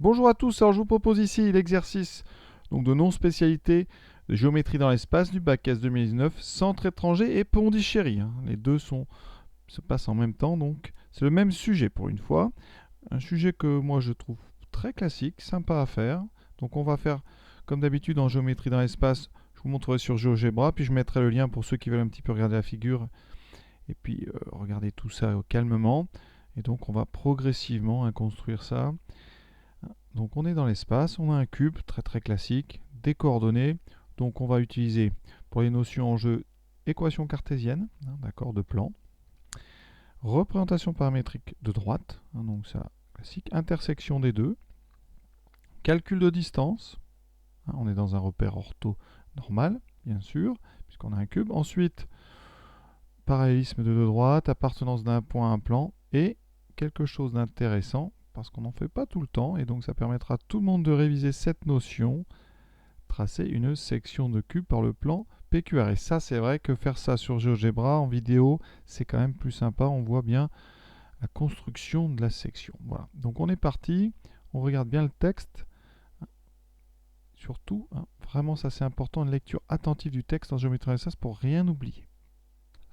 Bonjour à tous, alors je vous propose ici l'exercice de non-spécialité de géométrie dans l'espace du bac S 2019, centre étranger et Pondichéry. Les deux se passent en même temps, donc c'est le même sujet pour une fois. Un sujet que moi je trouve très classique, sympa à faire. Donc on va faire comme d'habitude en géométrie dans l'espace, je vous montrerai sur GeoGebra, puis je mettrai le lien pour ceux qui veulent un petit peu regarder la figure et puis regarder tout ça calmement. Et donc on va progressivement construire ça. Donc on est dans l'espace, on a un cube très très classique, des coordonnées. Donc on va utiliser pour les notions en jeu équation cartésienne, d'accord, de plan, représentation paramétrique de droite, donc ça classique, intersection des deux, calcul de distance, on est dans un repère ortho normal, bien sûr, puisqu'on a un cube. Ensuite, parallélisme de deux droites, appartenance d'un point à un plan, et quelque chose d'intéressant, parce qu'on n'en fait pas tout le temps, et donc ça permettra à tout le monde de réviser cette notion, tracer une section de cube par le plan PQR. Et ça, c'est vrai que faire ça sur GeoGebra en vidéo, c'est quand même plus sympa, on voit bien la construction de la section. Voilà, donc on est parti, on regarde bien le texte, surtout, vraiment ça c'est important, une lecture attentive du texte en géométrie dans l'espace pour rien oublier.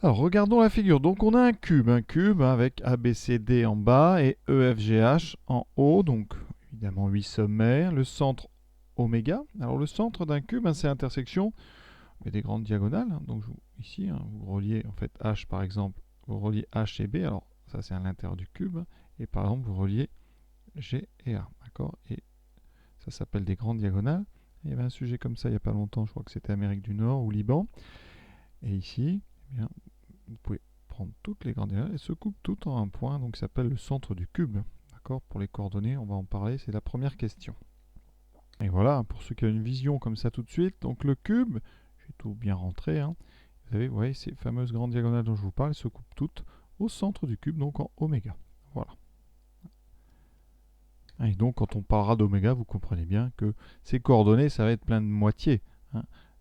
Alors regardons la figure. Donc on a un cube avec ABCD en bas et EFGH en haut, donc évidemment 8 sommaires, le centre oméga. Alors le centre d'un cube, c'est l'intersection des grandes diagonales. Donc ici, vous reliez en fait H par exemple, vous reliez H et B. Alors ça c'est à l'intérieur du cube. Et par exemple vous reliez G et A. D'accord. Et ça s'appelle des grandes diagonales. Il y avait un sujet comme ça il n'y a pas longtemps, je crois que c'était Amérique du Nord ou Liban. Et ici, eh bien, vous pouvez prendre toutes les grandes diagonales et se coupent toutes en un point, donc ça s'appelle le centre du cube. D'accord. Pour les coordonnées, on va en parler, c'est la première question. Et voilà, pour ceux qui ont une vision comme ça tout de suite, donc le cube, je vais tout bien rentrer, vous voyez, ces fameuses grandes diagonales dont je vous parle, elles se coupent toutes au centre du cube, donc en oméga. Voilà. Et donc quand on parlera d'oméga, vous comprenez bien que ces coordonnées, ça va être plein de moitiés.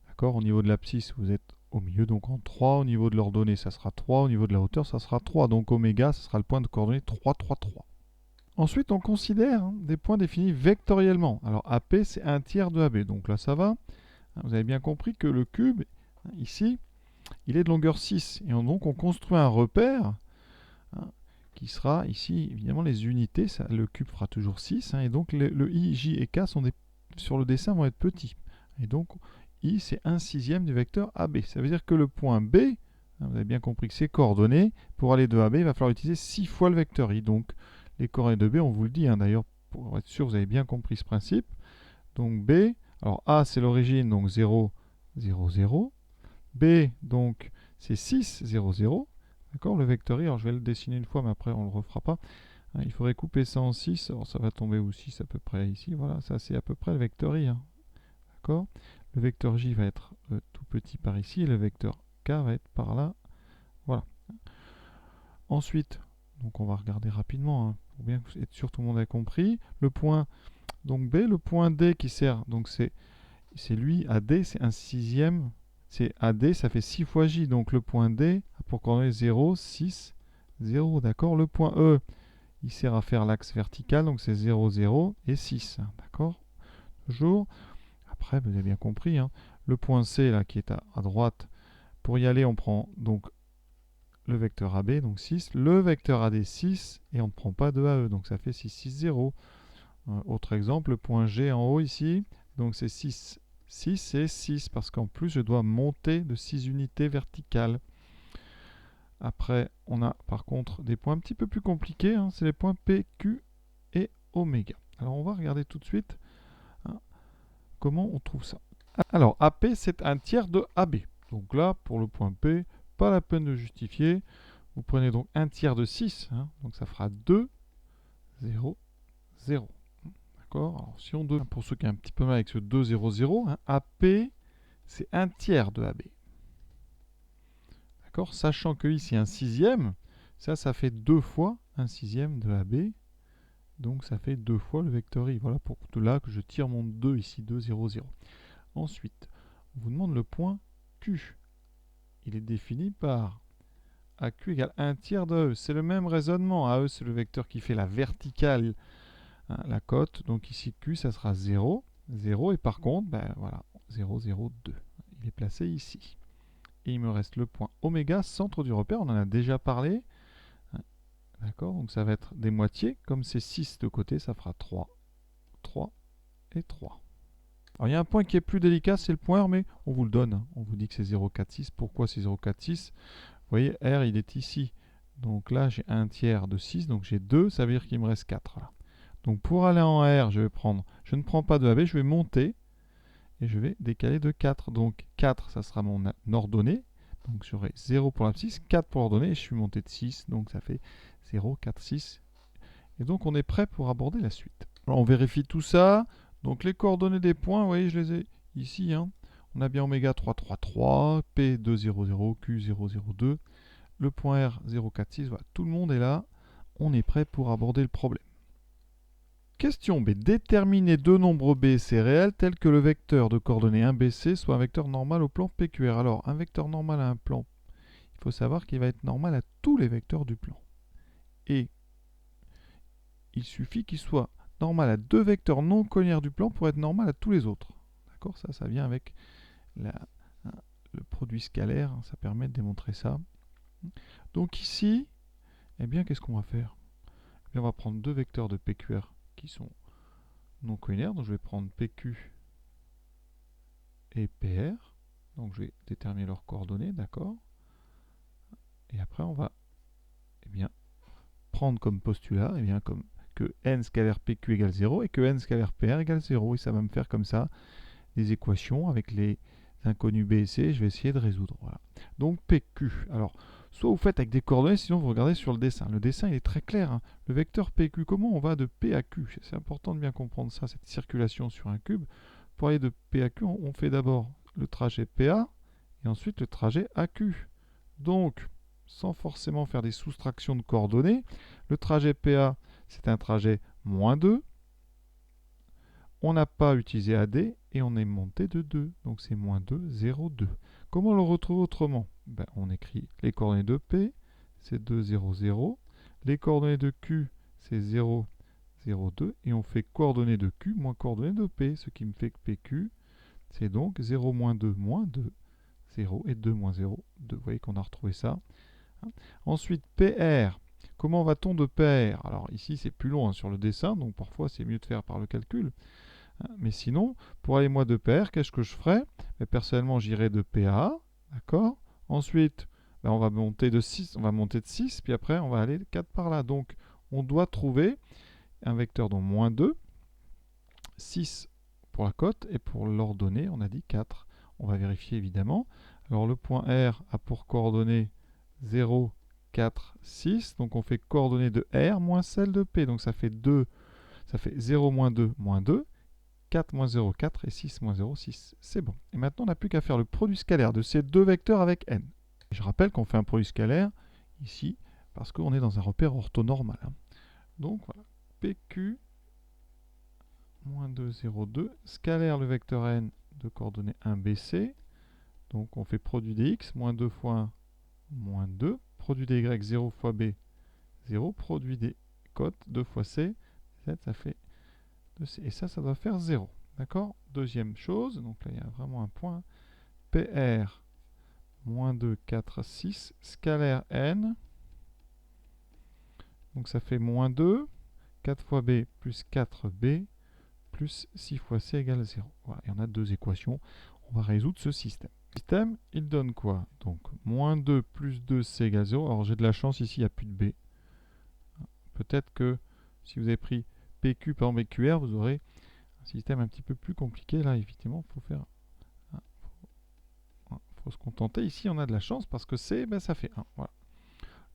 D'accord. Au niveau de l'abscisse, vous êtes au milieu, donc en 3. Au niveau de l'ordonnée, ça sera 3. Au niveau de la hauteur, ça sera 3. Donc oméga, ça sera le point de coordonnée 3, 3, 3. Ensuite, on considère des points définis vectoriellement. Alors AP, c'est un tiers de AB. Donc là, ça va. Vous avez bien compris que le cube, ici, il est de longueur 6. Et donc, on construit un repère qui sera ici, évidemment, les unités. Le cube fera toujours 6. Et donc, le I, J et K sur le dessin vont être petits. Et donc, I, c'est 1/6 du vecteur AB. Ça veut dire que le point B, vous avez bien compris que c'est coordonnées. Pour aller de AB, il va falloir utiliser 6 fois le vecteur I. Donc, les coordonnées de B, on vous le dit, d'ailleurs, pour être sûr, vous avez bien compris ce principe. Donc B, alors A, c'est l'origine, donc 0, 0, 0. B, donc, c'est 6, 0, 0. D'accord. Le vecteur I, alors je vais le dessiner une fois, mais après, on ne le refera pas. Il faudrait couper ça en 6. Alors, ça va tomber où 6 à peu près ici. Voilà, ça, c'est à peu près le vecteur I. D'accord. Le vecteur J va être tout petit par ici, et le vecteur K va être par là. Voilà. Ensuite, donc on va regarder rapidement, pour bien être sûr que tout le monde a compris. Le point donc B, le point D qui sert, donc c'est lui, AD, c'est 1/6. C'est AD, ça fait 6 fois J, donc le point D, pour coordonner 0, 6, 0, d'accord. Le point E, il sert à faire l'axe vertical, donc c'est 0, 0 et 6, d'accord. Toujours. Après, vous avez bien compris, le point C, là, qui est à droite, pour y aller, on prend donc le vecteur AB, donc 6, le vecteur AD 6, et on ne prend pas de AE, donc ça fait 6, 6, 0. Autre exemple, le point G en haut ici, donc c'est 6, 6 et 6, parce qu'en plus je dois monter de 6 unités verticales. Après, on a par contre des points un petit peu plus compliqués, c'est les points P, Q et oméga. Alors on va regarder tout de suite comment on trouve ça. Alors AP, c'est un tiers de AB. Donc là, pour le point P, pas la peine de justifier. Vous prenez donc un tiers de 6, donc ça fera 2, 0, 0. D'accord. Alors si on donne, pour ceux qui ont un petit peu mal avec ce 2, 0, 0, AP, c'est un tiers de AB. D'accord. Sachant que ici, 1/6, ça fait 2 fois 1/6 de AB. Donc ça fait 2 fois le vecteur I. Voilà pour là que je tire mon 2 ici, 2, 0, 0. Ensuite, on vous demande le point Q. Il est défini par AQ égale 1 tiers de AE. C'est le même raisonnement. AE, c'est le vecteur qui fait la verticale hein, la cote. Donc ici, Q, ça sera 0. 0. Et par contre, ben, voilà, 0, 0, 2. Il est placé ici. Et il me reste le point oméga, centre du repère. On en a déjà parlé. D'accord, donc ça va être des moitiés. Comme c'est 6 de côté, ça fera 3, 3 et 3. Alors il y a un point qui est plus délicat, c'est le point R, mais on vous le donne. Hein. On vous dit que c'est 0,46. Pourquoi c'est 0,46? Vous voyez, R, il est ici. Donc là, j'ai 1 tiers de 6, donc j'ai 2, ça veut dire qu'il me reste 4. Là. Donc pour aller en R, je ne prends pas de AB, je vais monter et je vais décaler de 4. Donc 4, ça sera mon ordonnée. Donc j'aurai 0 pour l'abscisse, 4 pour l'ordonnée, et je suis monté de 6, donc ça fait 0, 4, 6. Et donc on est prêt pour aborder la suite. Alors, on vérifie tout ça. Donc les coordonnées des points, vous voyez, je les ai ici. Hein. On a bien oméga 3, 3, 3, P 2, 0, 0, Q 0, 0, 2. Le point R 0, 4, 6. Voilà, tout le monde est là. On est prêt pour aborder le problème. Question B. Déterminer deux nombres B et C réels tels que le vecteur de coordonnées 1BC soit un vecteur normal au plan PQR. Alors, un vecteur normal à un plan, il faut savoir qu'il va être normal à tous les vecteurs du plan. Et il suffit qu'il soit normal à deux vecteurs non collinéaires du plan pour être normal à tous les autres. D'accord? Ça vient avec le produit scalaire. Ça permet de démontrer ça. Donc ici, eh bien, qu'est-ce qu'on va faire? Eh bien, on va prendre deux vecteurs de PQR qui sont non collinéaires. Donc je vais prendre PQ et PR. Donc je vais déterminer leurs coordonnées, d'accord? Et après on va bien prendre comme postulat comme que n scalaire PQ égale 0 et que n scalaire PR égale 0. Et ça va me faire comme ça des équations avec les inconnus B et C. Je vais essayer de résoudre. Voilà. Donc PQ. Alors, soit vous faites avec des coordonnées, sinon vous regardez sur le dessin. Le dessin, il est très clair. Hein. Le vecteur PQ, comment on va de P à Q? C'est important de bien comprendre ça, cette circulation sur un cube. Pour aller de P à Q, on fait d'abord le trajet PA et ensuite le trajet AQ. Donc, sans forcément faire des soustractions de coordonnées, le trajet PA, c'est un trajet moins 2. On n'a pas utilisé AD et on est monté de 2. Donc c'est moins 2, 0, 2. Comment le retrouver autrement? On écrit les coordonnées de P, c'est 2, 0, 0. Les coordonnées de Q, c'est 0, 0, 2. Et on fait coordonnées de Q moins coordonnées de P, ce qui me fait que PQ, c'est donc 0, moins 2, 0. Et 2, moins 0, 2. Vous voyez qu'on a retrouvé ça. Ensuite, PR. Comment va-t-on de PR? Alors ici, c'est plus long sur le dessin, donc parfois c'est mieux de faire par le calcul. Mais sinon, pour aller moi de PR, qu'est-ce que je ferais? Personnellement, j'irai de PA, d'accord? Ensuite, on va monter de 6, puis après, on va aller de 4 par là. Donc, on doit trouver un vecteur dont moins 2, 6 pour la cote, et pour l'ordonnée, on a dit 4. On va vérifier évidemment. Alors, le point R a pour coordonnées 0, 4, 6. Donc, on fait coordonnées de R moins celle de P. Donc, ça fait 2, ça fait 0, moins 2, moins 2. 4 moins 0, 4 et 6 moins 0, 6. C'est bon. Et maintenant, on n'a plus qu'à faire le produit scalaire de ces deux vecteurs avec n. Je rappelle qu'on fait un produit scalaire ici parce qu'on est dans un repère orthonormal. Hein. Donc voilà, PQ moins 2, 0, 2. Scalaire le vecteur n de coordonnées 1, B, C. Donc on fait produit dx, moins 2 fois 1, moins 2. Produit dy, 0 fois b, 0. Produit des cotes, 2 fois c, z, ça fait... Et ça doit faire 0. D'accord? Deuxième chose, donc là il y a vraiment un point. PR moins 2, 4, 6, scalaire n. Donc ça fait moins 2, 4 fois b plus 4b plus 6 fois c égale 0. Voilà, il y en a deux équations. On va résoudre ce système. Le système, il donne quoi? Donc moins 2 plus 2c égale 0. Alors j'ai de la chance, ici il n'y a plus de b. Peut-être que si vous avez pris PQ par exemple et QR, vous aurez un système un petit peu plus compliqué. Là, effectivement, il faut se contenter. Ici, on a de la chance parce que C, ça fait 1. Voilà.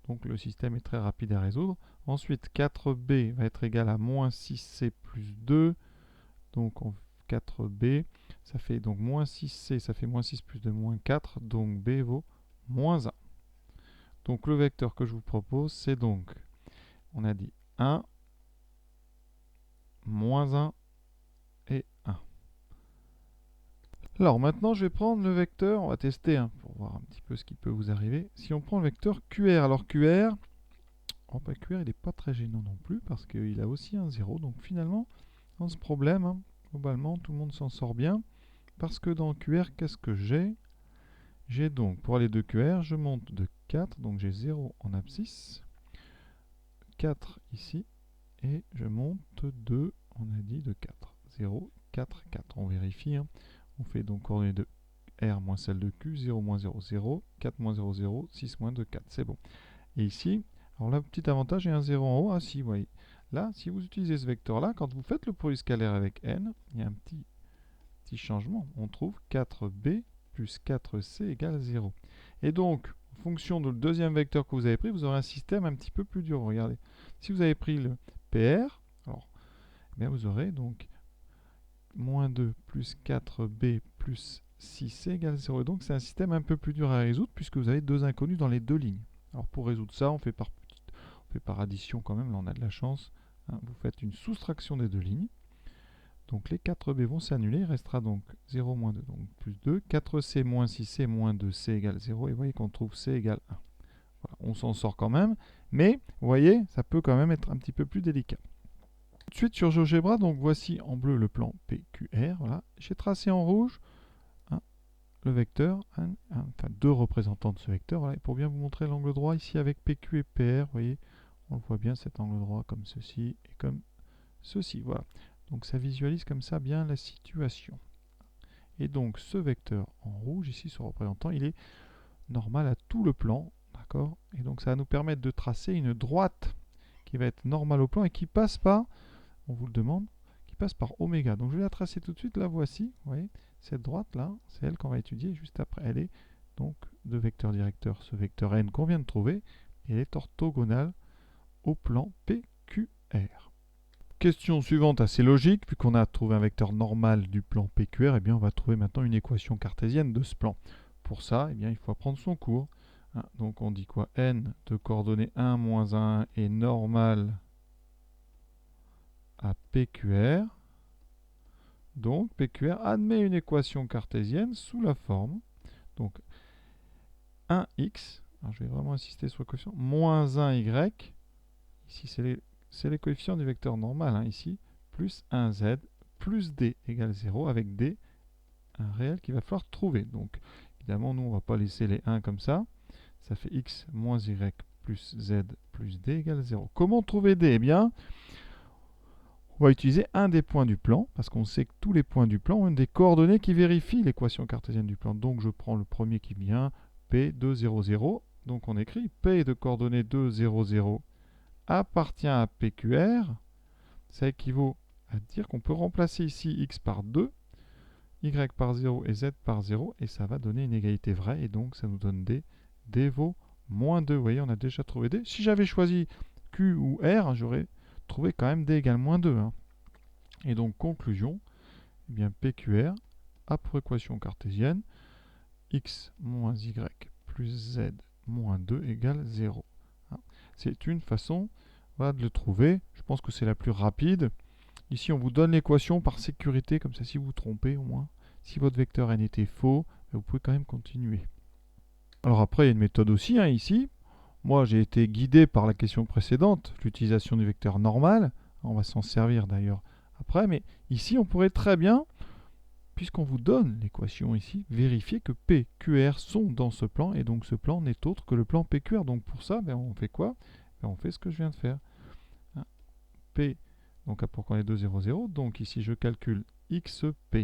Donc le système est très rapide à résoudre. Ensuite, 4b va être égal à moins 6c plus 2. Donc 4b, ça fait donc moins 6c, ça fait moins 6 plus 2, moins 4. Donc b vaut moins 1. Donc le vecteur que je vous propose, c'est donc, on a dit 1, moins 1 et 1. Alors maintenant, je vais prendre le vecteur, on va tester pour voir un petit peu ce qui peut vous arriver. Si on prend le vecteur QR, alors QR, Oh, PQR, il n'est pas très gênant non plus, parce qu'il a aussi un 0. Donc finalement, dans ce problème, hein, globalement, tout le monde s'en sort bien. Parce que dans QR, qu'est-ce que j'ai? J'ai donc, pour aller de QR, je monte de 4, donc j'ai 0 en abscisse, 4 ici, et je monte de, on a dit, de 4. 0, 4, 4. On vérifie, hein. On fait donc coordonnées de R moins celle de Q, 0 moins 0, 0, 4 moins 0, 0, 6 moins 2, 4. C'est bon. Et ici, alors là, petit avantage, j'ai un 0 en haut. Ah si, vous voyez. Là, si vous utilisez ce vecteur-là, quand vous faites le produit scalaire avec n, il y a un petit changement. On trouve 4b plus 4c égale 0. Et donc, en fonction du deuxième vecteur que vous avez pris, vous aurez un système un petit peu plus dur. Regardez. Si vous avez pris le PR, alors, eh bien vous aurez donc moins 2 plus 4b plus 6c égale 0. Et donc, c'est un système un peu plus dur à résoudre puisque vous avez deux inconnus dans les deux lignes. Alors, pour résoudre ça, on fait par addition quand même. Là, on a de la chance. Hein, vous faites une soustraction des deux lignes. Donc les 4b vont s'annuler, il restera donc 0 moins 2, donc plus 2. 4c moins 6c moins 2c égale 0, et vous voyez qu'on trouve c égale 1. Voilà, on s'en sort quand même, mais vous voyez, ça peut quand même être un petit peu plus délicat. Tout de suite sur GeoGebra, donc voici en bleu le plan PQR, voilà. J'ai tracé en rouge le vecteur, enfin deux représentants de ce vecteur, voilà. Et pour bien vous montrer l'angle droit ici avec PQ et PR, vous voyez, on le voit bien cet angle droit comme ceci et comme ceci, voilà. Donc ça visualise comme ça bien la situation. Et donc ce vecteur en rouge, ici ce représentant, il est normal à tout le plan. D'accord? Et donc ça va nous permettre de tracer une droite qui va être normale au plan et qui passe par, on vous le demande, qui passe par oméga. Donc je vais la tracer tout de suite, la voici. Vous voyez, cette droite-là, c'est elle qu'on va étudier juste après. Elle est donc de vecteur directeur, ce vecteur n qu'on vient de trouver, et elle est orthogonale au plan PQR. Question suivante assez logique, puisqu'on a trouvé un vecteur normal du plan PQR, eh bien on va trouver maintenant une équation cartésienne de ce plan. Pour ça, eh bien, il faut apprendre son cours. Donc on dit quoi? N de coordonnées 1, moins 1 est normal à PQR. Donc PQR admet une équation cartésienne sous la forme, donc 1x, alors je vais vraiment insister sur le coefficient, moins 1y, ici c'est les coefficients du vecteur normal, hein, ici, plus 1z, plus d égale 0, avec d, un réel qu'il va falloir trouver. Donc, évidemment, nous, on ne va pas laisser les 1 comme ça. Ça fait x moins y plus z plus d égale 0. Comment trouver d? Eh bien, on va utiliser un des points du plan, parce qu'on sait que tous les points du plan ont des coordonnées qui vérifient l'équation cartésienne du plan. Donc, je prends le premier qui vient, P 2, 0, 0. Donc, on écrit P de coordonnées 2, 0, 0 appartient à PQR. Ça équivaut à dire qu'on peut remplacer ici x par 2, y par 0 et z par 0, et ça va donner une égalité vraie, et donc ça nous donne d. D vaut moins 2. Vous voyez, on a déjà trouvé d. Si j'avais choisi Q ou R, j'aurais trouvé quand même d égale moins 2. Hein. Et donc, conclusion, eh bien, PQR a pour équation cartésienne x moins y plus z moins 2 égale 0. Hein. C'est une façon, voilà, de le trouver. Je pense que c'est la plus rapide. Ici, on vous donne l'équation par sécurité, comme ça, si vous vous trompez, au moins, si votre vecteur n était faux, vous pouvez quand même continuer. Alors après, il y a une méthode aussi, hein, ici. Moi, j'ai été guidé par la question précédente, l'utilisation du vecteur normal. On va s'en servir d'ailleurs après, mais ici, on pourrait très bien, puisqu'on vous donne l'équation ici, vérifier que P, Q, R sont dans ce plan, et donc ce plan n'est autre que le plan PQR. Donc pour ça, ben, on fait quoi? Ben, on fait ce que je viens de faire. Hein, P, donc pourquoi on est 2, 0, 0, donc ici je calcule XP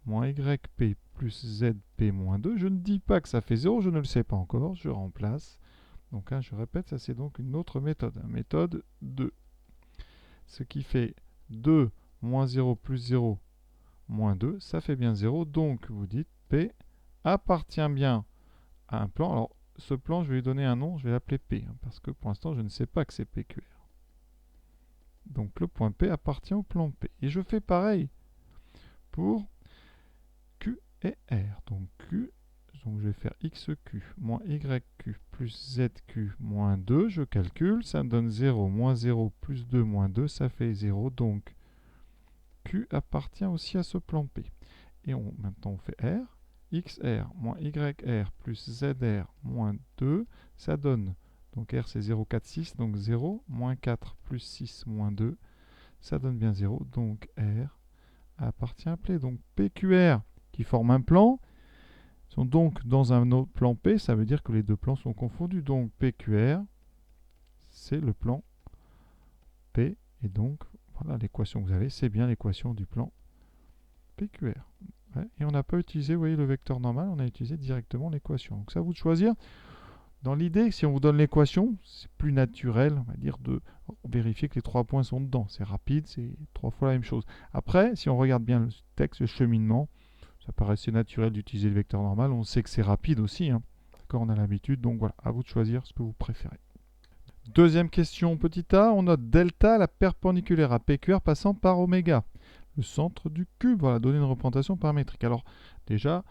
moins YP plus ZP moins 2. Je ne dis pas que ça fait 0, je ne le sais pas encore, je remplace. Donc hein, je répète, ça c'est donc une autre méthode, méthode 2. Ce qui fait 2 moins 0 plus 0 moins 2, ça fait bien 0. Donc vous dites P appartient bien à un plan. Alors ce plan, je vais lui donner un nom, je vais l'appeler P, hein, parce que pour l'instant je ne sais pas que c'est PQR. Donc le point P appartient au plan P. Et je fais pareil pour Q et R. Donc Q, donc je vais faire XQ moins YQ plus ZQ moins 2. Je calcule, ça me donne 0, moins 0 plus 2 moins 2, ça fait 0. Donc Q appartient aussi à ce plan P. Et maintenant on fait R. XR moins YR plus ZR moins 2, ça donne Donc R c'est 0, 4, 6, donc 0, moins 4 plus 6 moins 2, ça donne bien 0, donc R appartient à P. Donc PQR qui forment un plan, sont donc dans un autre plan P, ça veut dire que les deux plans sont confondus. Donc PQR, c'est le plan P, et donc voilà l'équation que vous avez, c'est bien l'équation du plan PQR. Ouais, et on n'a pas utilisé, vous voyez, le vecteur normal, on a utilisé directement l'équation. Donc c'est à vous de choisir. Dans l'idée, si on vous donne l'équation, c'est plus naturel, on va dire, de vérifier que les 3 points sont dedans. C'est rapide, c'est 3 fois la même chose. Après, si on regarde bien le texte, le cheminement, ça paraissait naturel d'utiliser le vecteur normal. On sait que c'est rapide aussi, hein. D'accord, on a l'habitude. Donc voilà, à vous de choisir ce que vous préférez. Deuxième question, petit a, on note delta, la perpendiculaire à PQR passant par oméga, le centre du cube. Voilà, donner une représentation paramétrique. Alors déjà,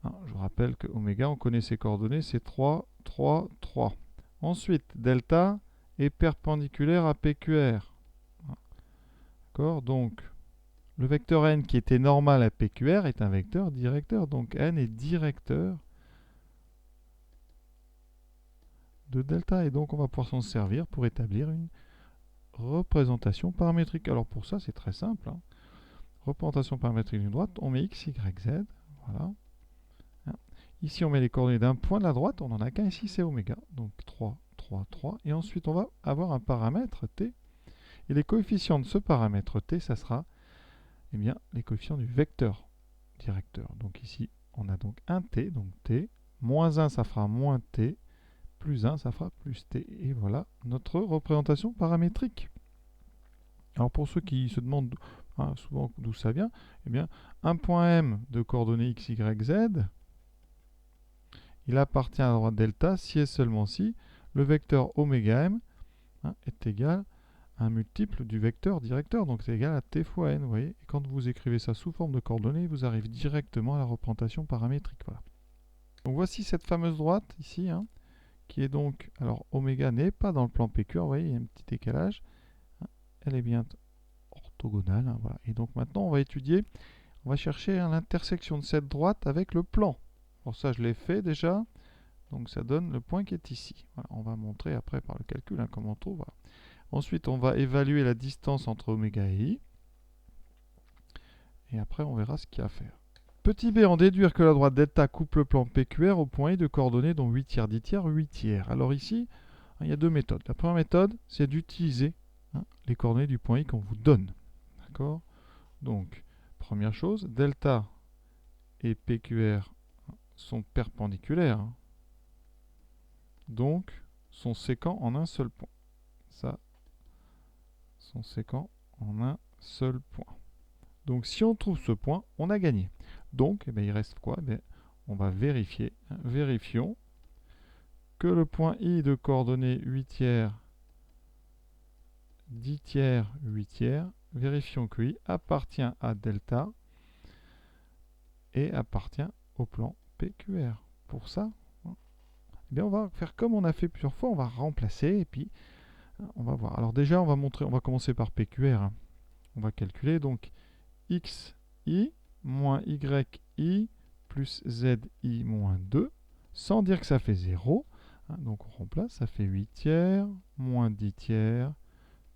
hein, je vous rappelle que oméga, on connaît ses coordonnées, c'est 3, 3, 3. Ensuite, delta est perpendiculaire à PQR. D'accord, donc le vecteur n qui était normal à PQR est un vecteur directeur. Donc n est directeur de delta. Et donc on va pouvoir s'en servir pour établir une représentation paramétrique. Alors pour ça, c'est très simple, hein. Représentation paramétrique d'une droite, on met x, y, z. Voilà. Ici, on met les coordonnées d'un point de la droite. On n'en a qu'un ici, c'est oméga. Donc 3, 3, 3. Et ensuite, on va avoir un paramètre t. Et les coefficients de ce paramètre t, ça sera eh bien, les coefficients du vecteur directeur. Donc ici, on a donc un t. Donc t. Moins 1, ça fera moins t. Plus 1, ça fera plus t. Et voilà notre représentation paramétrique. Alors pour ceux qui se demandent souvent d'où ça vient, eh bien, un point M de coordonnées x, y, z, il appartient à la droite delta si et seulement si le vecteur oméga m est égal à un multiple du vecteur directeur. Donc c'est égal à t fois n, vous voyez. Et quand vous écrivez ça sous forme de coordonnées, vous arrivez directement à la représentation paramétrique. Voilà. Donc voici cette fameuse droite ici, hein, qui est donc, alors oméga n'est pas dans le plan PQ, vous voyez, il y a un petit décalage. Elle est bien orthogonale, hein, voilà. Et donc maintenant, on va étudier, on va chercher l'intersection de cette droite avec le plan. Pour ça, je l'ai fait déjà. Donc ça donne le point qui est ici. Voilà, on va montrer après par le calcul, hein, comment on trouve. Voilà. Ensuite, on va évaluer la distance entre oméga et i. Et après, on verra ce qu'il y a à faire. Petit b, en déduire que la droite delta coupe le plan PQR au point i de coordonnées dont 8 tiers, 10 tiers, 8 tiers. Alors ici, il y a deux méthodes. La première méthode, c'est d'utiliser les coordonnées du point i qu'on vous donne. D'accord? Donc, première chose, delta et PQR sont perpendiculaires. Donc, sont séquents en un seul point. Ça, sont séquents en un seul point. Donc, si on trouve ce point, on a gagné. Donc, eh bien, il reste quoi? Eh bien, on va vérifier. Vérifions que le point i de coordonnées 8 tiers, 10 tiers, 8 tiers, vérifions que i appartient à delta et appartient au plan PQR. Pour ça, eh bien, on va faire comme on a fait plusieurs fois, on va remplacer et puis on va voir. Alors déjà, on va commencer par PQR. Hein. On va calculer donc xi moins yi plus zi moins 2, sans dire que ça fait 0. Hein, donc on remplace, ça fait 8 tiers, moins 10 tiers,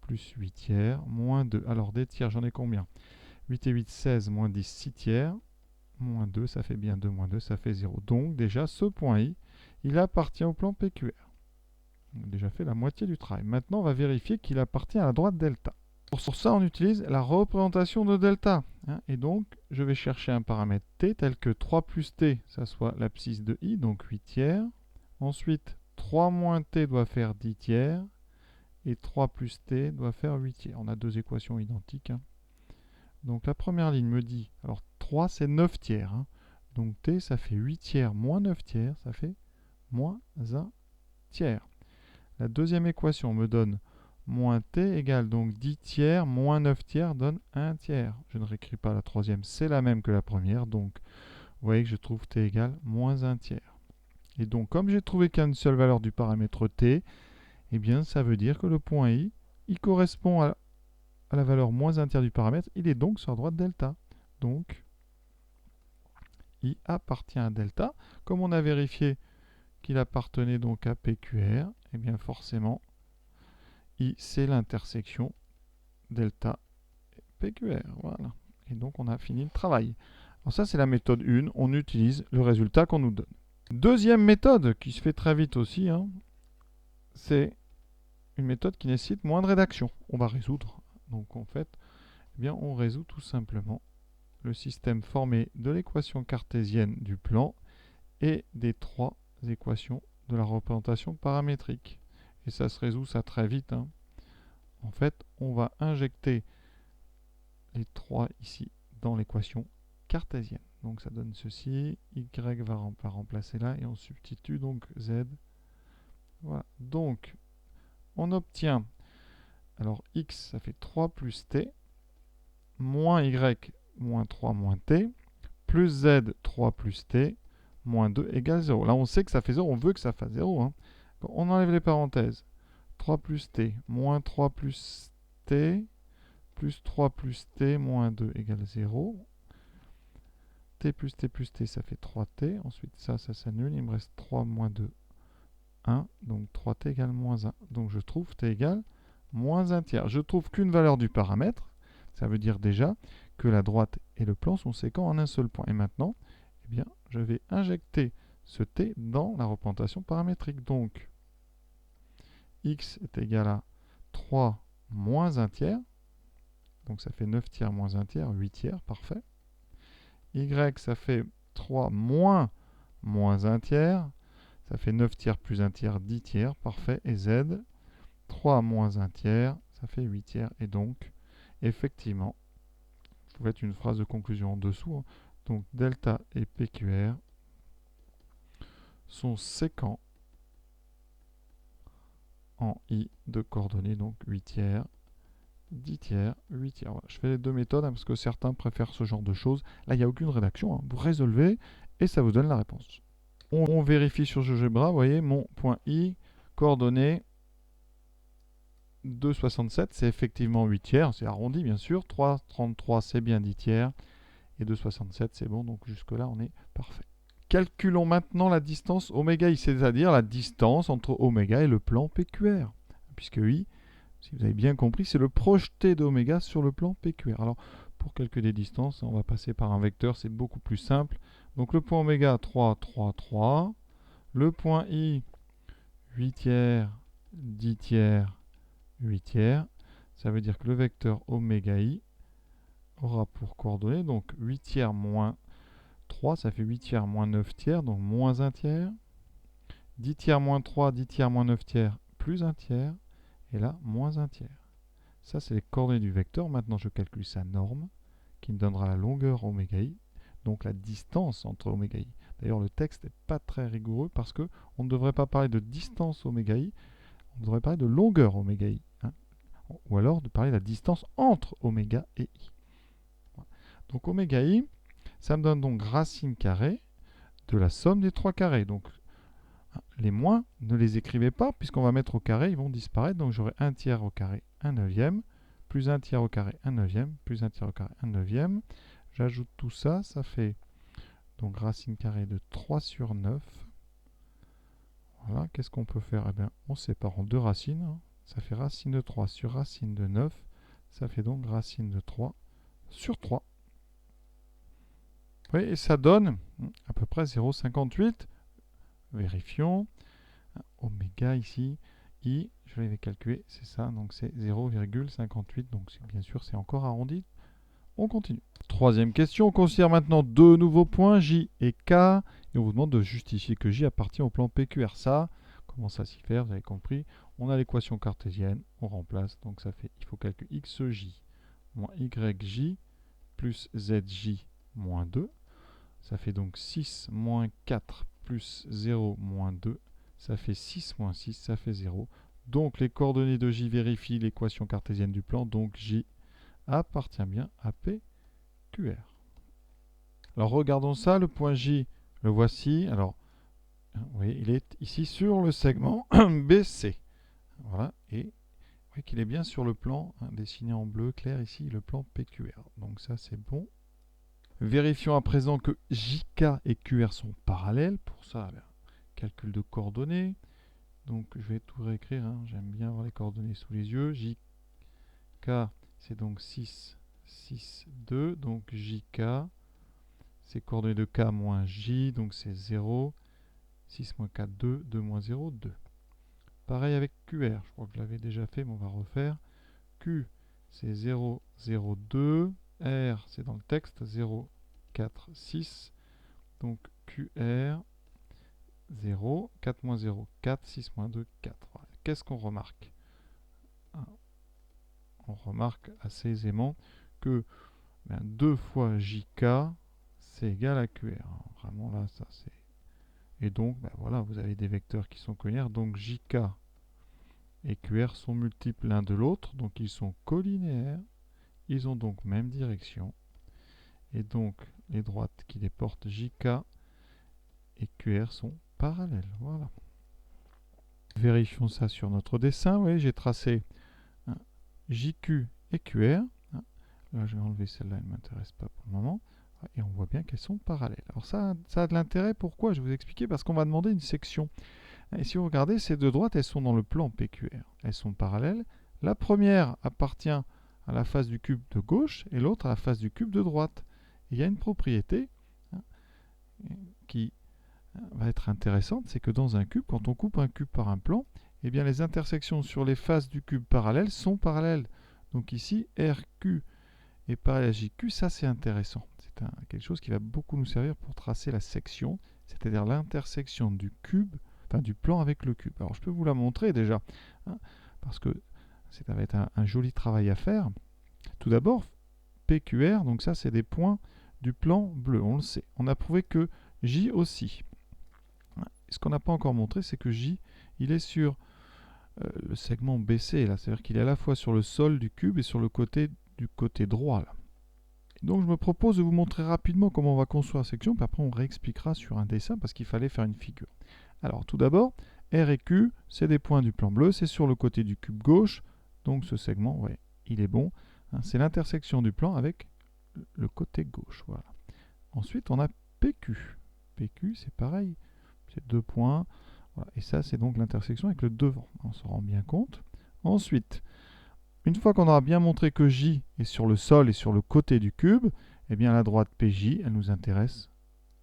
plus 8 tiers, moins 2. Alors des tiers, j'en ai combien? 8 et 8, 16, moins 10, 6 tiers, moins 2, ça fait bien 2, moins 2, ça fait 0. Donc déjà, ce point i, il appartient au plan PQR. On a déjà fait la moitié du travail. Maintenant, on va vérifier qu'il appartient à la droite delta. Pour ça, on utilise la représentation de delta. Hein, et donc, je vais chercher un paramètre t tel que 3 plus t, ça soit l'abscisse de i, donc 8 tiers. Ensuite, 3 moins t doit faire 10 tiers. Et 3 plus t doit faire 8 tiers. On a deux équations identiques. Hein. Donc, la première ligne me dit, alors 3 c'est 9 tiers. Hein. Donc, t ça fait 8 tiers moins 9 tiers, ça fait moins 1 tiers. La deuxième équation me donne moins t égale donc 10 tiers moins 9 tiers donne 1 tiers. Je ne réécris pas la troisième, c'est la même que la première. Donc, vous voyez que je trouve t égale moins 1 tiers. Et donc, comme j'ai trouvé qu'une seule valeur du paramètre t, eh bien, ça veut dire que le point i, il correspond à la valeur moins 1 tiers du paramètre. Il est donc sur la droite delta. Donc, i appartient à delta. Comme on a vérifié puisqu'il appartenait donc à PQR, et bien forcément, I, c'est l'intersection delta PQR. Voilà. Et donc, on a fini le travail. Alors ça, c'est la méthode 1. On utilise le résultat qu'on nous donne. Deuxième méthode, qui se fait très vite aussi, hein, c'est une méthode qui nécessite moins de rédaction. On va résoudre. Donc, en fait, eh bien, on résout tout simplement le système formé de l'équation cartésienne du plan et des trois équations de la représentation paramétrique. Et ça se résout ça très vite, hein. En fait, on va injecter les trois ici dans l'équation cartésienne. Donc ça donne ceci, y va remplacer là et on substitue donc z. Voilà. Donc on obtient, alors x ça fait 3 plus t, moins y moins 3 moins t, plus z 3 plus t, moins 2 égale 0. Là on sait que ça fait 0, on veut que ça fasse 0. Hein. On enlève les parenthèses. 3 plus t, moins 3 plus t, plus 3 plus t, moins 2 égale 0. T plus t plus t, ça fait 3t. Ensuite, ça s'annule. Il me reste 3 moins 2, 1. Donc 3t égale moins 1. Donc je trouve t égale moins 1 tiers. Je trouve qu'une valeur du paramètre. Ça veut dire déjà que la droite et le plan sont séquents en un seul point. Et maintenant, eh bien, je vais injecter ce t dans la représentation paramétrique. Donc, x est égal à 3 moins 1 tiers. Donc ça fait 9 tiers moins 1 tiers, 8 tiers, parfait. Y, ça fait 3 moins 1 tiers. Ça fait 9 tiers plus 1 tiers, 10 tiers, parfait. Et z, 3 moins 1 tiers, ça fait 8 tiers. Et donc, effectivement, vous faites une phrase de conclusion en dessous. Hein. Donc, delta et PQR sont séquents en I de coordonnées, donc 8 tiers, 10 tiers, 8 tiers. Voilà. Je fais les deux méthodes hein, parce que certains préfèrent ce genre de choses. Là, il n'y a aucune rédaction. Hein. Vous résolvez et ça vous donne la réponse. On vérifie sur GeoGebra, vous voyez, mon point I, coordonnées 2,67, c'est effectivement 8 tiers, c'est arrondi bien sûr. 3,33, c'est bien 10 tiers. Et 2,67, c'est bon, donc jusque-là, on est parfait. Calculons maintenant la distance oméga I, c'est-à-dire la distance entre oméga et le plan PQR. Puisque I, si vous avez bien compris, c'est le projeté d'oméga sur le plan PQR. Alors, pour calculer des distances, on va passer par un vecteur, c'est beaucoup plus simple. Donc le point oméga, 3, 3, 3. Le point I, 8 tiers, 10 tiers, 8 tiers. Ça veut dire que le vecteur oméga I aura pour coordonnées, donc 8 tiers moins 3, ça fait 8 tiers moins 9 tiers, donc moins 1 tiers. 10 tiers moins 3, 10 tiers moins 9 tiers, plus 1 tiers. Et là, moins 1 tiers. Ça, c'est les coordonnées du vecteur. Maintenant, je calcule sa norme, qui me donnera la longueur oméga I, donc la distance entre oméga I. D'ailleurs, le texte n'est pas très rigoureux parce qu'on ne devrait pas parler de distance oméga I, on devrait parler de longueur oméga I. Hein, ou alors de parler de la distance entre oméga et I. Voilà. Donc oméga I, ça me donne donc racine carrée de la somme des trois carrés. Donc les moins, ne les écrivez pas, puisqu'on va mettre au carré, ils vont disparaître. Donc j'aurai 1 tiers au carré, 1 neuvième, plus 1 tiers au carré, 1 neuvième, plus 1 tiers au carré, 1 neuvième. J'ajoute tout ça, ça fait donc racine carrée de 3 sur 9. Voilà, qu'est-ce qu'on peut faire? Eh bien, on sépare en deux racines. Hein. Ça fait racine de 3 sur racine de 9. Ça fait donc racine de 3 sur 3. Oui, et ça donne à peu près 0,58. Vérifions. Oméga ici, I, je l'avais calculé, c'est ça, donc c'est 0,58. Donc bien sûr, c'est encore arrondi. On continue. Troisième question, on considère maintenant deux nouveaux points, J et K, et on vous demande de justifier que J appartient au plan PQR. Ça, comment ça s'y faire, vous avez compris. On a l'équation cartésienne, on remplace, donc ça fait, il faut calculer XJ moins YJ plus ZJ moins 2. Ça fait donc 6 moins 4 plus 0 moins 2. Ça fait 6 moins 6, ça fait 0. Donc les coordonnées de J vérifient l'équation cartésienne du plan. Donc J appartient bien à PQR. Alors regardons ça, le point J, le voici. Alors, vous voyez, il est ici sur le segment BC. Voilà, et vous voyez qu'il est bien sur le plan, hein, dessiné en bleu clair ici, le plan PQR. Donc ça c'est bon. Vérifions à présent que JK et QR sont parallèles. Pour ça, calcul de coordonnées. Donc je vais tout réécrire, hein. J'aime bien avoir les coordonnées sous les yeux. JK, c'est donc 6, 6, 2. Donc JK, c'est coordonnées de K moins J, donc c'est 0. 6 moins 4, 2. 2 moins 0, 2. Pareil avec QR, je crois que je l'avais déjà fait, mais on va refaire. Q, c'est 0, 0, 2. R, c'est dans le texte, 0, 4, 6. Donc QR, 0, 4 moins 0, 4, 6 moins 2, 4. Voilà. Qu'est-ce qu'on remarque? On remarque assez aisément que 2 fois JK, c'est égal à QR. Vraiment là, ça c'est... Et donc, voilà, vous avez des vecteurs qui sont collinaires. Donc JK et QR sont multiples l'un de l'autre. Donc ils sont collinéaires. Ils ont donc même direction. Et donc les droites qui les portent JK et QR sont parallèles. Voilà. Vérifions ça sur notre dessin. Oui, j'ai tracé JQ et QR. Là, je vais enlever celle-là, elle ne m'intéresse pas pour le moment. Et on voit bien qu'elles sont parallèles. Alors ça a de l'intérêt. Pourquoi? Je vais vous expliquer. Parce qu'on va demander une section. Et si vous regardez, ces deux droites, elles sont dans le plan PQR. Elles sont parallèles. La première appartient à la face du cube de gauche et l'autre à la face du cube de droite. Et il y a une propriété qui va être intéressante, c'est que dans un cube, quand on coupe un cube par un plan, eh bien les intersections sur les faces du cube parallèles sont parallèles. Donc ici, RQ est parallèle à JQ, ça c'est intéressant. C'est quelque chose qui va beaucoup nous servir pour tracer la section, c'est-à-dire l'intersection du cube, enfin du plan avec le cube. Alors je peux vous la montrer déjà, hein, parce que ça va être un joli travail à faire. Tout d'abord, PQR, donc ça c'est des points du plan bleu, on le sait. On a prouvé que J aussi. Ce qu'on n'a pas encore montré, c'est que J, il est sur le segment BC, là, c'est-à-dire qu'il est à la fois sur le sol du cube et sur le côté du côté droit. Là. Donc je me propose de vous montrer rapidement comment on va construire la section, puis après on réexpliquera sur un dessin parce qu'il fallait faire une figure. Alors tout d'abord, R et Q, c'est des points du plan bleu, c'est sur le côté du cube gauche, donc ce segment, ouais, il est bon. Hein, c'est l'intersection du plan avec le côté gauche. Voilà. Ensuite, on a PQ. PQ, c'est pareil. C'est 2 points. Voilà. Et ça, c'est donc l'intersection avec le devant. On s'en rend bien compte. Ensuite, une fois qu'on aura bien montré que J est sur le sol et sur le côté du cube, eh bien la droite PJ, elle nous intéresse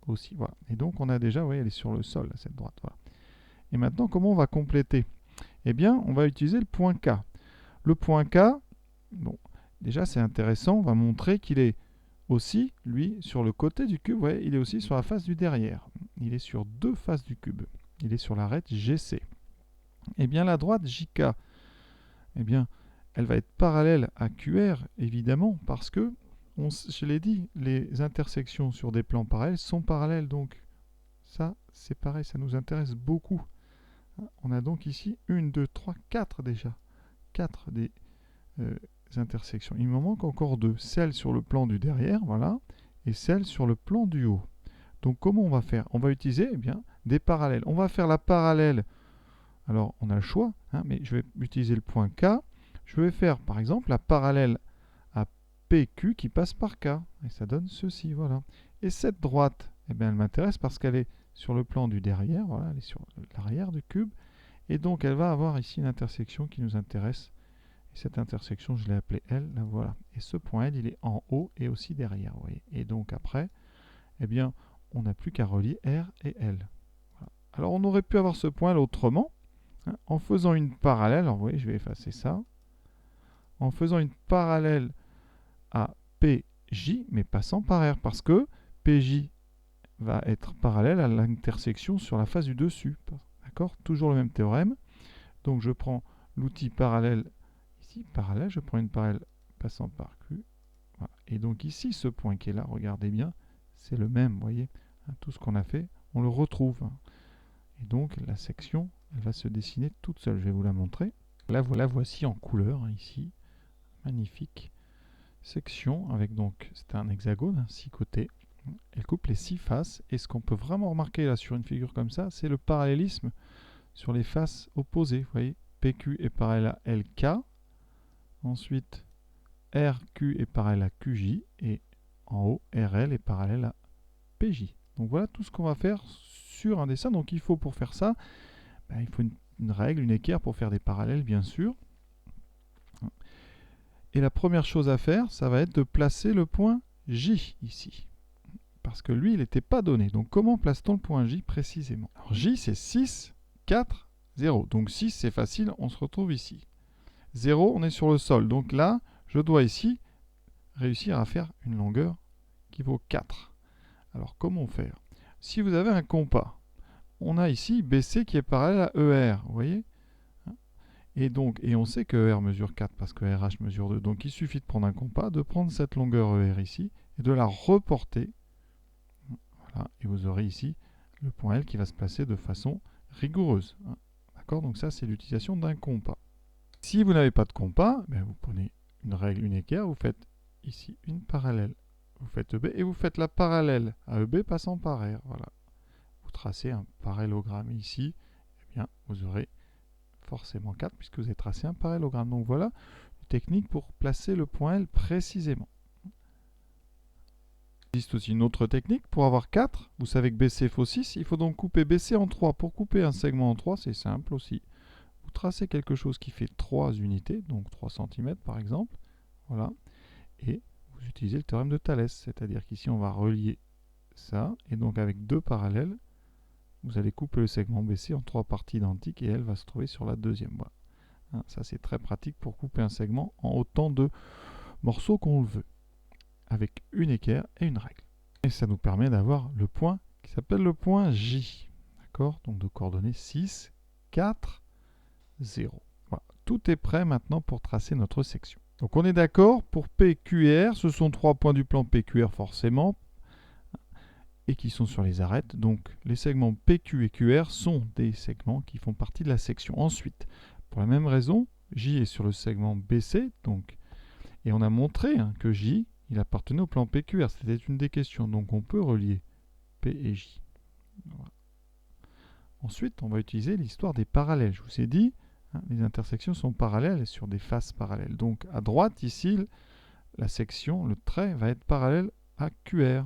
aussi. Voilà. Et donc, on a déjà, vous voyez, elle est sur le sol, cette droite. Voilà. Et maintenant, comment on va compléter? Eh bien, on va utiliser le point K. Le point K, bon, déjà, c'est intéressant. On va montrer qu'il est aussi, lui, sur le côté du cube, ouais, il est aussi sur la face du derrière. Il est sur deux faces du cube. Il est sur l'arête GC. Eh bien, la droite JK, eh bien, elle va être parallèle à QR, évidemment, parce que, je l'ai dit, les intersections sur des plans parallèles sont parallèles. Donc, ça, c'est pareil, ça nous intéresse beaucoup. On a donc ici 1, 2, 3, 4 déjà. 4 des intersections. Il me manque encore 2. Celle sur le plan du derrière, voilà, et celle sur le plan du haut. Donc comment on va faire? On va utiliser des parallèles. On va faire la parallèle. Alors on a le choix, hein, mais je vais utiliser le point K. Je vais faire par exemple la parallèle à PQ qui passe par K. Et ça donne ceci, voilà. Et cette droite, elle m'intéresse parce qu'elle est sur le plan du derrière, voilà, elle est sur l'arrière du cube. Et donc elle va avoir ici une intersection qui nous intéresse. Et cette intersection, je l'ai appelée L, la voilà. Et ce point L, il est en haut et aussi derrière, vous voyez. Et donc après, on n'a plus qu'à relier R et L. Voilà. Alors on aurait pu avoir ce point L autrement, hein, en faisant une parallèle. Alors vous voyez, je vais effacer ça. En faisant une parallèle à PJ, mais passant par R, parce que PJ va être parallèle à l'intersection sur la face du dessus. D'accord? Toujours le même théorème. Donc je prends l'outil parallèle. Ici, parallèle, je prends une parallèle passant par Q. Voilà. Et donc ici, ce point qui est là, regardez bien, c'est le même, vous voyez. Hein, tout ce qu'on a fait, on le retrouve. Hein. Et donc la section, elle va se dessiner toute seule. Je vais vous la montrer. Là, voilà, voici en couleur, hein, ici. Magnifique. Section avec donc, c'est un hexagone, 6 côtés. Elle coupe les 6 faces. Et ce qu'on peut vraiment remarquer là sur une figure comme ça, c'est le parallélisme sur les faces opposées. Vous voyez, PQ est parallèle à LK. Ensuite, RQ est parallèle à QJ. Et en haut, RL est parallèle à PJ. Donc voilà tout ce qu'on va faire sur un dessin. Donc il faut, pour faire ça, il faut une règle, une équerre pour faire des parallèles, bien sûr. Et la première chose à faire, ça va être de placer le point J ici. Parce que lui, il n'était pas donné. Donc comment place-t-on le point J précisément? Alors J, c'est 6, 4, 0. Donc 6, c'est facile, on se retrouve ici. 0, on est sur le sol. Donc là, je dois ici réussir à faire une longueur qui vaut 4. Alors comment faire? Si vous avez un compas, on a ici BC qui est parallèle à ER, vous voyez? Et on sait que ER mesure 4 parce que RH mesure 2. Donc il suffit de prendre un compas, de prendre cette longueur ER ici et de la reporter. Voilà, et vous aurez ici le point L qui va se placer de façon rigoureuse. D'accord? Donc ça, c'est l'utilisation d'un compas. Si vous n'avez pas de compas, vous prenez une règle, une équerre, vous faites ici une parallèle. Vous faites EB et vous faites la parallèle à EB passant par R. Voilà. Vous tracez un parallélogramme ici, eh bien, vous aurez forcément 4 puisque vous avez tracé un parallélogramme. Donc voilà une technique pour placer le point L précisément. Il existe aussi une autre technique. Pour avoir 4, vous savez que BC faut 6, il faut donc couper BC en 3. Pour couper un segment en 3, c'est simple aussi. Vous tracez quelque chose qui fait 3 unités, donc 3 cm par exemple. Voilà. Et vous utilisez le théorème de Thalès, c'est-à-dire qu'ici on va relier ça, et donc avec 2 parallèles, vous allez couper le segment BC en 3 parties identiques et elle va se trouver sur la deuxième. Voilà. Ça c'est très pratique pour couper un segment en autant de morceaux qu'on le veut, avec une équerre et une règle. Et ça nous permet d'avoir le point qui s'appelle le point J. D'accord? Donc de coordonnées 6, 4, 0. Voilà. Tout est prêt maintenant pour tracer notre section. Donc on est d'accord, pour P, Q et R, ce sont 3 points du plan PQR forcément, et qui sont sur les arêtes. Donc les segments PQ et QR sont des segments qui font partie de la section. Ensuite, pour la même raison, J est sur le segment BC, donc, et on a montré que J, il appartenait au plan PQR, c'était une des questions. Donc on peut relier P et J. Voilà. Ensuite, on va utiliser l'histoire des parallèles. Je vous ai dit, les intersections sont parallèles et sur des faces parallèles. Donc à droite, ici, la section, le trait, va être parallèle à QR.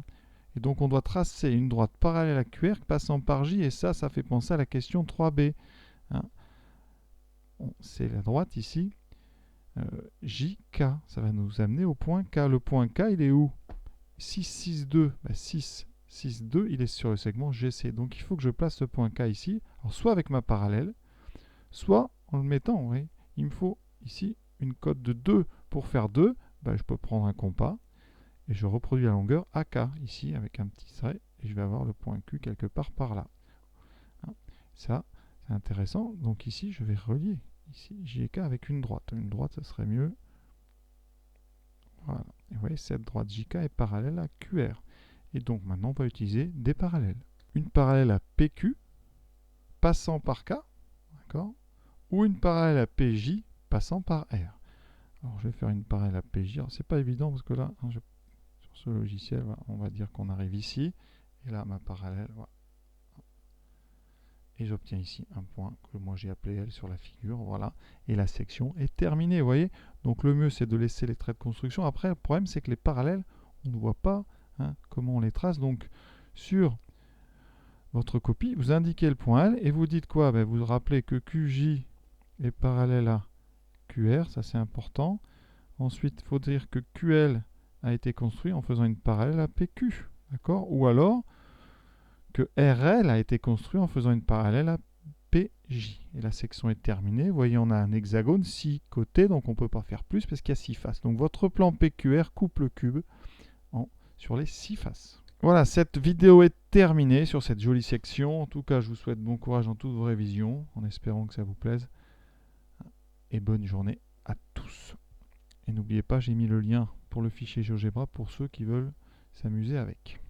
Et donc on doit tracer une droite parallèle à QR passant par J, et ça fait penser à la question 3b. C'est la droite ici, JK. Ça va nous amener au point K. Le point K, il est où? 6, 6, 2. 6, 6, 2, il est sur le segment GC. Donc il faut que je place ce point K ici, alors soit avec ma parallèle, soit en le mettant, vous voyez, il me faut ici une cote de 2 pour faire 2. Je peux prendre un compas et je reproduis la longueur AK ici avec un petit trait et je vais avoir le point Q quelque part par là. Ça, c'est intéressant. Donc ici, je vais relier ici JK avec une droite. Une droite, ça serait mieux. Voilà. Et vous voyez, cette droite JK est parallèle à QR. Et donc maintenant, on va utiliser des parallèles. Une parallèle à PQ passant par K, d'accord, ou une parallèle à PJ passant par R. Alors je vais faire une parallèle à PJ. Alors c'est pas évident parce que là, sur ce logiciel, voilà, on va dire qu'on arrive ici, et là ma parallèle, voilà. Et j'obtiens ici un point que moi j'ai appelé L sur la figure, voilà, et la section est terminée, vous voyez. Donc le mieux c'est de laisser les traits de construction. Après le problème c'est que les parallèles, on ne voit pas comment on les trace. Donc sur votre copie, vous indiquez le point L et vous dites quoi? Vous rappelez que QJ est parallèle à QR, ça c'est important. Ensuite, il faut dire que QL a été construit en faisant une parallèle à PQ, d'accord? Ou alors que RL a été construit en faisant une parallèle à PJ. Et la section est terminée. Vous voyez, on a un hexagone, 6 côtés, donc on ne peut pas faire plus parce qu'il y a 6 faces. Donc votre plan PQR coupe le cube sur les 6 faces. Voilà, cette vidéo est terminée sur cette jolie section. En tout cas, je vous souhaite bon courage dans toutes vos révisions, en espérant que ça vous plaise. Et bonne journée à tous. Et n'oubliez pas, j'ai mis le lien pour le fichier GeoGebra pour ceux qui veulent s'amuser avec.